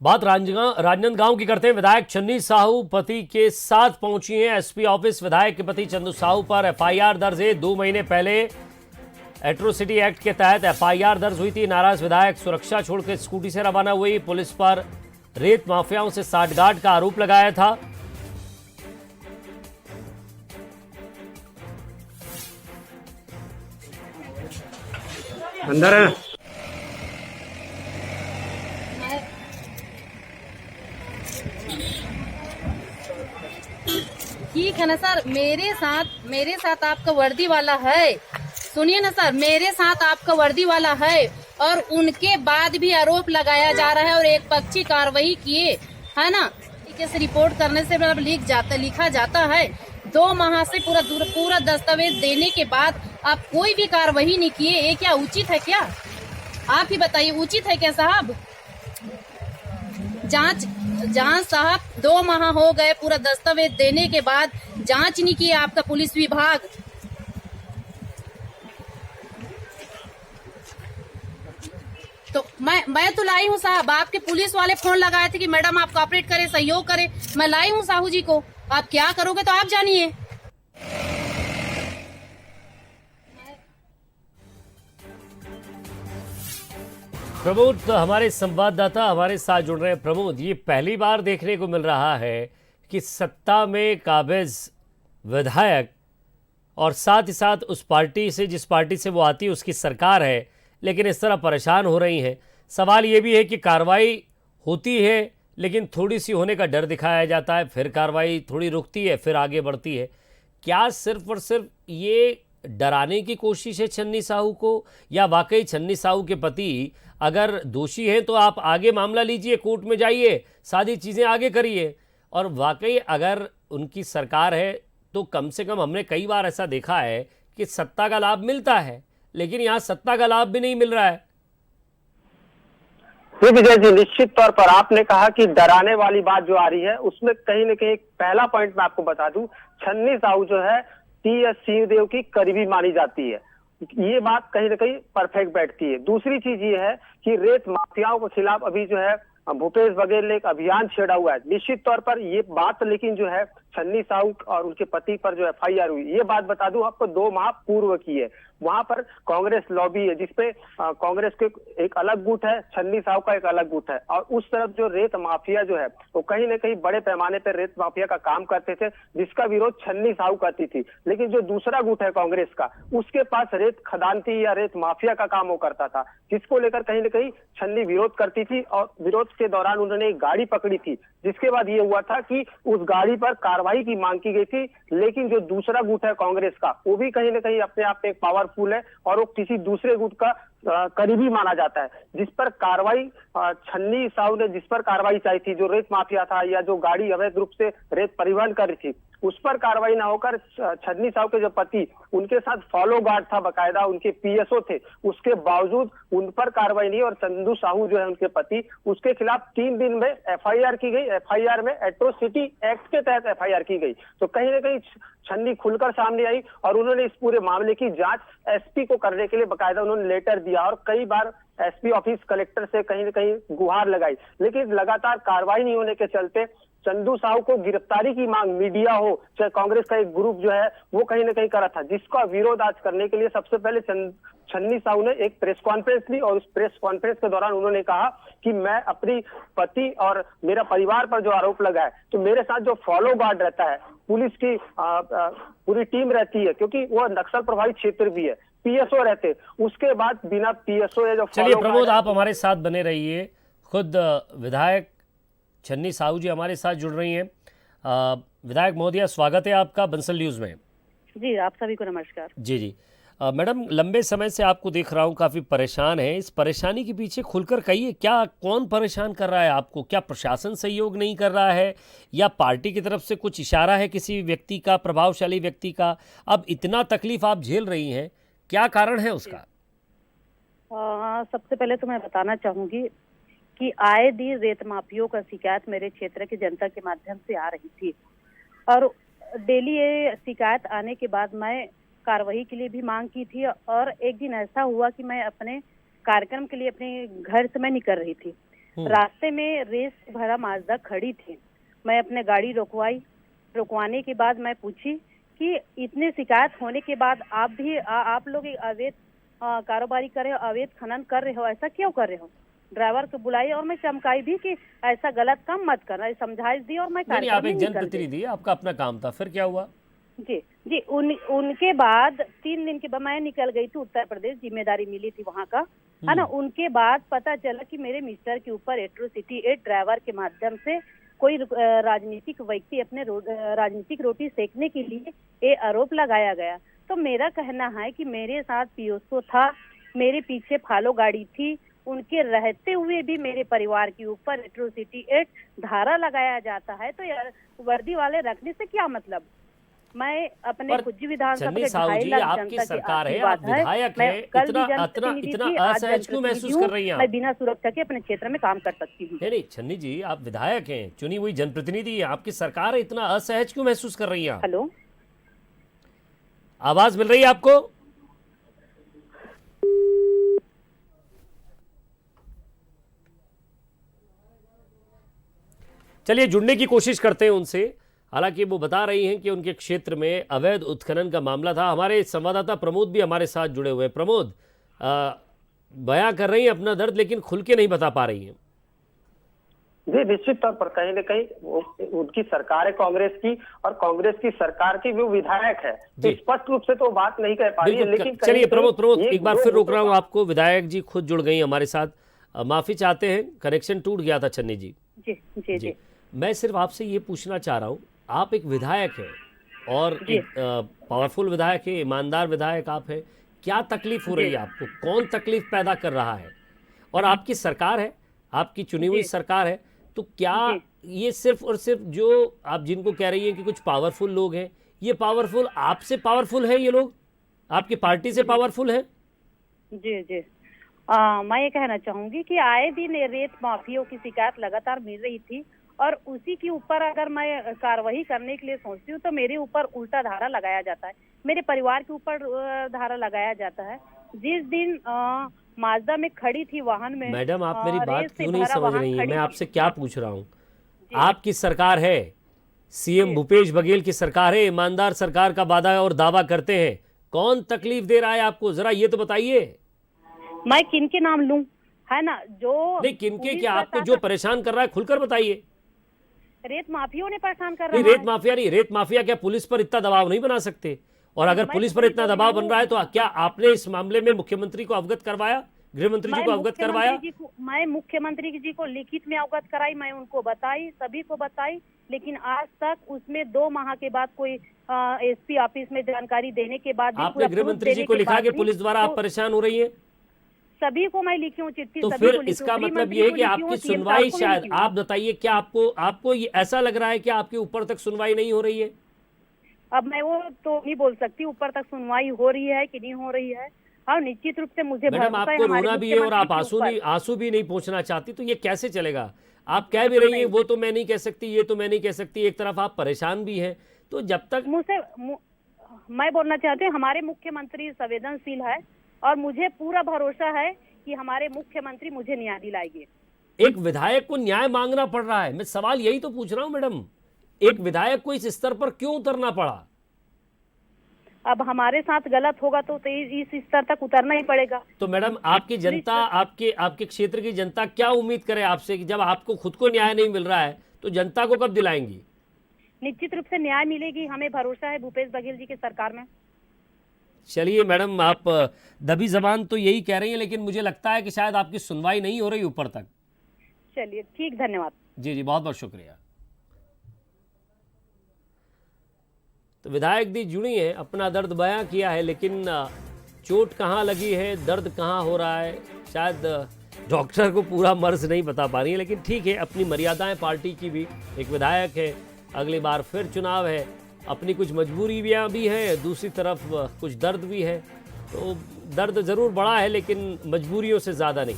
बात राजनांदगांव की करते हैं। विधायक छन्नी साहू पति के साथ पहुंची हैं एसपी ऑफिस। विधायक के पति चंदू साहू पर एफआईआर दर्ज है। 2 महीने पहले एट्रोसिटी एक्ट के तहत एफआईआर दर्ज हुई थी। नाराज विधायक सुरक्षा छोड़कर स्कूटी से रवाना हुई। पुलिस पर रेत माफियाओं से साठगांठ का आरोप लगाया था। अंदर है। ठीक है ना सर, मेरे साथ आपका वर्दी वाला है। सुनिए ना सर, मेरे साथ आपका वर्दी वाला है और उनके बाद भी आरोप लगाया जा रहा है और एक पक्षी कार्रवाई किए है ना। से रिपोर्ट करने से मतलब लिखा जाता है। 2 माह से पूरा दस्तावेज देने के बाद आप कोई भी कार्रवाई नहीं किए। ये क्या उचित है? क्या आप ही बताइए, उचित है क्या साहब? जांच साहब 2 माह हो गए पूरा दस्तावेज देने के बाद जांच नहीं किया आपका पुलिस विभाग। तो मैं तो लाई हूँ साहब। आपके पुलिस वाले फोन लगाए थे कि मैडम आप कॉपरेट करें, सहयोग करें। मैं लाई हूँ साहू जी को। आप क्या करोगे तो आप जानिए। प्रमोद, हमारे संवाददाता हमारे साथ जुड़ रहे हैं। प्रमोद, ये पहली बार देखने को मिल रहा है कि सत्ता में काबिज विधायक और साथ ही साथ उस पार्टी से जिस पार्टी से वो आती है उसकी सरकार है, लेकिन इस तरह परेशान हो रही हैं। सवाल ये भी है कि कार्रवाई होती है लेकिन थोड़ी सी होने का डर दिखाया जाता है, फिर कार्रवाई थोड़ी रुकती है, फिर आगे बढ़ती है। क्या सिर्फ और सिर्फ ये डराने की कोशिश है छन्नी साहू को, या वाकई छन्नी साहू के पति अगर दोषी हैं तो आप आगे मामला लीजिए, कोर्ट में जाइए, सारी चीज़ें आगे करिए, और वाकई अगर उनकी सरकार है तो कम से कम हमने कई बार ऐसा देखा है कि सत्ता का लाभ मिलता है, लेकिन यहाँ सत्ता का लाभ भी नहीं मिल रहा है। जी विजय जी, निश्चित तौर पर आपने कहा कि डराने वाली बात जो आ रही है उसमें कहीं ना कहीं पहला पॉइंट मैं आपको बता दूं, छन्नी साहू जो है टी.एस. सिंहदेव की करीबी मानी जाती है। ये बात कहीं ना कहीं परफेक्ट बैठती है। दूसरी चीज ये है कि रेत माफियाओं के खिलाफ अभी जो है भूपेश बघेल ने एक अभियान छेड़ा हुआ है। निश्चित तौर पर ये बात लेकिन जो है छन्नी साहू और उनके पति पर जो एफआईआर हुई, ये बात बता दूं आपको 2 माह पूर्व की है। वहां पर कांग्रेस लॉबी है जिसपे कांग्रेस के एक अलग गुट है, छन्नी साहू का एक अलग गुट है, और उस तरफ जो रेत माफिया जो है वो कहीं ना कहीं बड़े पैमाने पर रेत माफिया का काम करते थे, जिसका विरोध छन्नी साहू करती थी। लेकिन जो दूसरा गुट है कांग्रेस का, उसके पास रेत खदान थी या रेत माफिया का काम वो करता था, जिसको लेकर कहीं ना कहीं छन्नी विरोध करती थी। और विरोध के दौरान उन्होंने एक गाड़ी पकड़ी थी, जिसके बाद ये हुआ था कि उस गाड़ी पर कार्रवाई की मांग की गई थी। लेकिन जो दूसरा गुट है कांग्रेस का, वो भी कहीं ना कहीं अपने आप में एक पावरफुल है और वो किसी दूसरे गुट का करीबी माना जाता है, जिस पर कार्रवाई छन्नी साहू ने जिस पर कार्रवाई चाहिए थी, जो रेत माफिया था या जो गाड़ी अवैध रूप से रेत परिवहन कर रही थी, उस पर कार्रवाई ना होकर छन्नी साहू के जो पति, उनके साथ फॉलो गार्ड था, बकायदा उनके पीएसओ थे, उसके बावजूद उन पर कार्रवाई नहीं। और चंदू साहू जो है उनके पति, उसके खिलाफ 3 दिन में एफआईआर की गई। एफआईआर में एट्रोसिटी एक्ट के तहत एफआईआर की गई। तो कहीं ना कहीं छन्नी खुलकर सामने आई और उन्होंने इस पूरे मामले की जांच एसपी को करने के लिए बकायदा उन्होंने लेटर दिया और कई बार एसपी ऑफिस कलेक्टर से कहीं ना कहीं गुहार लगाई। लेकिन लगातार कार्रवाई नहीं होने के चलते चंदू साहू को गिरफ्तारी की मांग मीडिया हो चाहे कांग्रेस का एक ग्रुप जो है वो कहीं ना कहीं करा था, जिसका विरोध आज करने के लिए सबसे पहले छन्नी साहू ने एक प्रेस कॉन्फ्रेंस ली और उस प्रेस कॉन्फ्रेंस के दौरान उन्होंने कहा कि मैं अपनी पति और मेरा परिवार पर जो आरोप लगा है, तो मेरे साथ जो फॉलो गार्ड रहता है, पुलिस की पूरी टीम रहती है, क्योंकि वो नक्सल प्रभावित क्षेत्र भी है, पीएसओ रहते, उसके बाद बिना पीएसओ या जो चलिए प्रमोद, आप हमारे साथ बने रहिए। खुद विधायक छन्नी साहू जी हमारे साथ जुड़ रही हैं। विधायक महोदया, स्वागत है आपका बंसल न्यूज़ में। जी, आप सभी को नमस्कार। जी जी। मैडम, लंबे समय से आपको देख रहा हूँ काफ़ी परेशान है। इस परेशानी के पीछे खुलकर कहिए, क्या कौन परेशान कर रहा है आपको? क्या प्रशासन सहयोग नहीं कर रहा है, या पार्टी की तरफ से कुछ इशारा है किसी व्यक्ति का, प्रभावशाली व्यक्ति का? अब इतना तकलीफ आप झेल रही हैं, क्या कारण है उसका? सबसे पहले तो मैं बताना चाहूंगी कि आए दिन रेत माफियों का शिकायत मेरे क्षेत्र की जनता के माध्यम से आ रही थी और डेली ये शिकायत आने के बाद मैं कार्रवाई के लिए भी मांग की थी। और एक दिन ऐसा हुआ कि मैं अपने कार्यक्रम के लिए अपने घर से मैं निकल रही थी, रास्ते में रेस भरा माजदा खड़ी थी। मैं अपने गाड़ी रुकवाने के बाद मैं पूछी कि इतने शिकायत होने के बाद आप भी आप लोग अवैध कारोबारी कर रहे हो, अवैध खनन कर रहे हो, ऐसा क्यों कर रहे हो? ड्राइवर को बुलाई और मैं चमकाई भी कि ऐसा गलत काम मत करना, समझाइश दी और मैं नहीं, आप एक निकल गई। जनप्रतिनिधि, आपका अपना काम था, फिर क्या हुआ? जी उनके बाद 3 दिन के बाद मैं निकल गई थी उत्तर प्रदेश, जिम्मेदारी मिली थी वहाँ का, है ना। उनके बाद पता चला कि मेरे मिस्टर के ऊपर एट्रोसिटी एक्ट ड्राइवर के माध्यम से कोई राजनीतिक व्यक्ति अपने राजनीतिक रोटी सेकने के लिए ये आरोप लगाया गया। तो मेरा कहना है कि मेरे साथ पीओसओ था, मेरे पीछे फॉलो गाड़ी थी, उनके रहते हुए भी मेरे परिवार के ऊपर एट्रोसिटी एक्ट धारा लगाया जाता है, तो यार वर्दी वाले रखने से क्या मतलब? मैं अपने कुछ विधानसभा के 2.5 लाख आपकी जनता सरकार की है, बात आप विधायक मैं हैं, कल भी इतना जनप्रतिनिधि इतना थी, आज असहज क्यों महसूस जनप्रतिनिधि कर हूँ। रही हैं मैं आप? बिना सुरक्षा के अपने क्षेत्र में काम कर सकती हूँ। नहीं छन्नी जी, आप विधायक हैं, चुनी हुई जनप्रतिनिधि हैं, आपकी सरकार है, इतना असहज क्यों महसूस कर रही हैं आप? हेलो, आवाज मिल रही है आपको? चलिए जुड़ने की कोशिश करते हैं उनसे। हालांकि वो बता रही हैं कि उनके क्षेत्र में अवैध उत्खनन का मामला था। हमारे संवाददाता प्रमोद भी हमारे साथ जुड़े हुए हैं। प्रमोद, बयां कर रही हैं अपना दर्द, लेकिन खुल के नहीं बता पा रही हैं। जी निश्चित तौर पर कहीं न कहीं उनकी सरकार है कांग्रेस की, और कांग्रेस की सरकार की वो विधायक है, तो स्पष्ट रूप से तो बात नहीं कह पा रही है। लेकिन चलिए प्रमोद एक बार फिर रोक रहा हूँ आपको। विधायक जी खुद जुड़ गई हमारे साथ, माफी चाहते हैं, कनेक्शन टूट गया था छन्नी जी। जी। मैं सिर्फ आपसे ये पूछना चाह रहा हूँ, आप एक विधायक हैं और एक पावरफुल विधायक है, ईमानदार विधायक आप हैं, क्या तकलीफ हो रही है आपको? कौन तकलीफ पैदा कर रहा है? और आपकी सरकार है, आपकी चुनी हुई सरकार है, तो क्या ये सिर्फ और सिर्फ जो आप जिनको कह रही हैं कि कुछ पावरफुल लोग हैं, ये पावरफुल आपसे पावरफुल है? ये लोग आपकी पार्टी से पावरफुल है? जी मैं ये कहना चाहूंगी कि आए दिन रेत माफियों की शिकायत लगातार मिल रही थी, और उसी के ऊपर अगर मैं कार्रवाई करने के लिए सोचती हूँ तो मेरे ऊपर उल्टा धारा लगाया जाता है, मेरे परिवार के ऊपर धारा लगाया जाता है। जिस दिन माजदा में खड़ी थी वाहन में, मैडम आप मेरी बात क्यों नहीं समझ रही हैं? मैं आपसे क्या पूछ रहा हूँ? आपकी सरकार है, सीएम भूपेश बघेल की सरकार है, ईमानदार सरकार का वादा और दावा करते हैं, कौन तकलीफ दे रहा है आपको? जरा ये तो बताइए। मैं किनके नाम लूं, है ना? जो नहीं किनके, क्या आपको जो परेशान कर रहा है खुलकर बताइए। रेत माफियों ने परेशान कर रहा है। रेत माफिया नहीं, रेत माफिया क्या पुलिस पर इतना दबाव नहीं बना सकते? और अगर पुलिस पर इतना दबाव बन रहा है तो क्या आपने इस मामले में मुख्यमंत्री को अवगत करवाया, गृह मंत्री जी को अवगत करवाया? मैं मुख्यमंत्री जी को लिखित में अवगत कराई, मैं उनको बताई, सभी को बताई, लेकिन आज तक उसमें 2 माह के बाद कोई एसपी ऑफिस में जानकारी देने के बाद आपने गृह मंत्री जी को लिखा कि पुलिस द्वारा आप परेशान हो रही है? सभी को मैं लिखी हूँ चिट्ठी। तो फिर इसका मतलब ये है कि आपकी सुनवाई, शायद आप बताइए, क्या आपको ये ऐसा लग रहा है कि आपके ऊपर तक सुनवाई नहीं हो रही है? अब मैं वो तो नहीं बोल सकती ऊपर तक सुनवाई हो रही है कि नहीं हो रही है। हाँ निश्चित रूप से मुझे मैडम आपको रोना भी है और आप आंसू भी नहीं पहुंचना चाहती, तो ये कैसे चलेगा? आप कह भी रही हैं वो तो मैं नहीं कह सकती, ये तो मैं नहीं कह सकती, एक तरफ आप परेशान भी हैं, तो जब तक मुझसे मैं बोलना चाहती हूँ हमारे मुख्यमंत्री संवेदनशील है, और मुझे पूरा भरोसा है कि हमारे मुख्यमंत्री मुझे न्याय दिलाएंगे। एक विधायक को न्याय मांगना पड़ रहा है, मैं सवाल यही तो पूछ रहा हूं मैडम, एक विधायक को इस स्तर पर क्यों उतरना पड़ा? अब हमारे साथ गलत होगा तो इस स्तर तक उतरना ही पड़ेगा। तो मैडम आपकी जनता, आपके क्षेत्र की जनता क्या उम्मीद करे आपसे कि जब आपको खुद को न्याय नहीं मिल रहा है तो जनता को कब दिलाएंगी? निश्चित रूप से न्याय मिलेगी, हमें भरोसा है भूपेश बघेल जी की सरकार में। चलिए मैडम, आप दबी जबान तो यही कह रही हैं, लेकिन मुझे लगता है कि शायद आपकी सुनवाई नहीं हो रही ऊपर तक। चलिए ठीक, धन्यवाद। जी बहुत बहुत शुक्रिया। तो विधायक दी जुड़ी है, अपना दर्द बयां किया है, लेकिन चोट कहाँ लगी है, दर्द कहाँ हो रहा है, शायद डॉक्टर को पूरा मर्ज नहीं बता पा रही है। लेकिन ठीक है, अपनी मर्यादाएं पार्टी की भी, एक विधायक है, अगली बार फिर चुनाव है, अपनी कुछ मजबूरियाँ भी हैं, दूसरी तरफ कुछ दर्द भी है, तो दर्द ज़रूर बड़ा है लेकिन मजबूरियों से ज़्यादा नहीं।